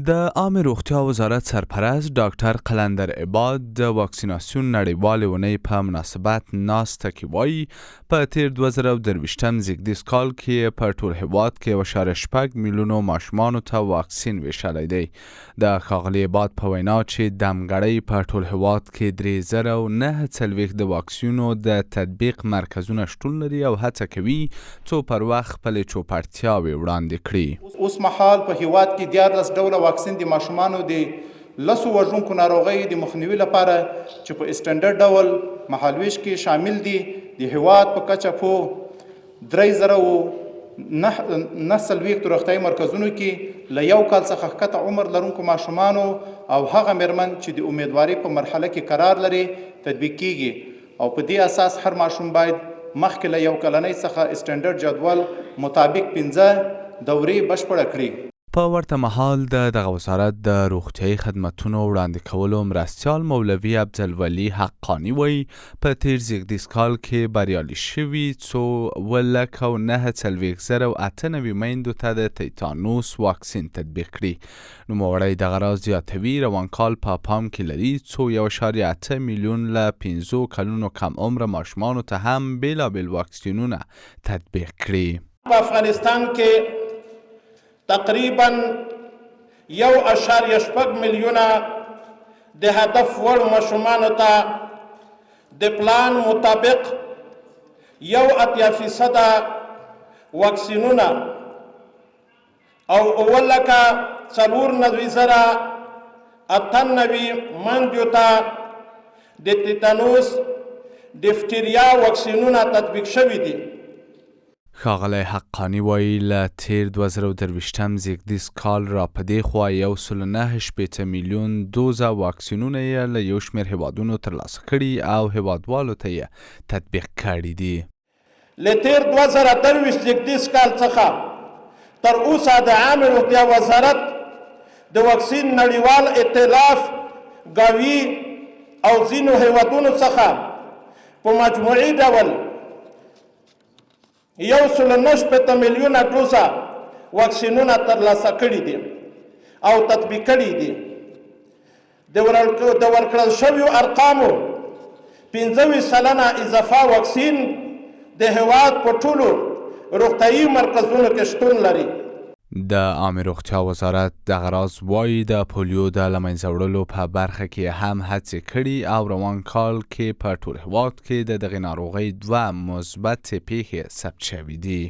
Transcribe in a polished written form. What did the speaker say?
د عامه روغتیا وزارت سرپرست ډاکټر قلندر عباد د واکسیناسیون نړیوالې اونۍ په مناسبت ناسته کې وایي په تیر 2023 زیږدیز کال کې په ټول هیواد کې 1.6 میلیونو ماشومانو ته واکسین ویشلی دی. د ښاغلي عباد په وینا چې دمګړۍ په ټول هیواد کې 3049 د واکسینونو د تطبیق مرکزونه شتون لري او هڅه کوي څو پر وخت خپلې چوپړتیاوې وړاندې کړي. اوس مهال په هیواد کې 14 ډوله واکسین د ماشومانو د لسو وژونکو ناروغیو د مخنیوي لپاره چې په اسټنډرډ ډول مهالویش کې شامل دي. د هیواد په کچه په 3049 روغتیايي مرکزونو کې له 1 کال څخه ښکته عمر لرونکو ماشومانو او هغه میرمن چې د امیدوارۍ په مرحله کې قرار لري تطبیق کیږي او په دې اساس هر ماشوم باید مخکې له 1 کلنۍ څخه اسټنډرډ جدول مطابق 15 دورې بشپړه کړي. په ورته مهال دغه وزارت د روغتیايي خدمتونو وړاندې کولو مرستیال مولوي عبدالولي حقانی وایي په تیر زیږدیز کال کې بریالي شوي څو 2,948 میندو ته د تیتانوس واکسین تطبیق کړي. نوموړی دغه راز زیاتوي روان کال په پام کې لري څو 1.8 میلیون له 15 کلونو کم عمره ماشومانو ته هم بیلابیل واکسینونه تطبیق کړي. په افغانستان کې تقریبا 1.6 میلیونه د هدف وړ ماشومانو ته د پلان مطابق 80% واکسینونه او 94,98 میندو ته د تیتانوس ډیفتریا واکسینونه تطبیق شوي دي. ښاغلی حقانی وایي له تیر 2023 زیږدیز کال را په دې خوا 1.9 میلیون دوزه واکسینونه یې له یو شمېر هیوادونو ترلاسه کړي او هیوادوالو ته یې تطبیق کړي دي. له تیر 2023 زیږدیز کال څخه تر اوسه د عامه روغتیا وزارت د واکسین نړیوال ائتلاف ګاوي او ځینو هیوادونو څخه په مجموعي ډول 1.9 میلیونه ډوزه واکسینونه ترلاسه کړي دي او تطبیق کړي دي. د ورکړل شویو ارقامو 15% اضافه واکسین د هیواد په ټولو روغتیايي مرکزونو کې شتون لري. د عامه روغتیا وزارت دغه راز وایي د پولیو د له منځه وړلو په برخه کې هم هڅې کړي او روان کال کې په ټول هیواد کې د دغې ناروغۍ 2 مثبت پیښې ثبت شوي دي.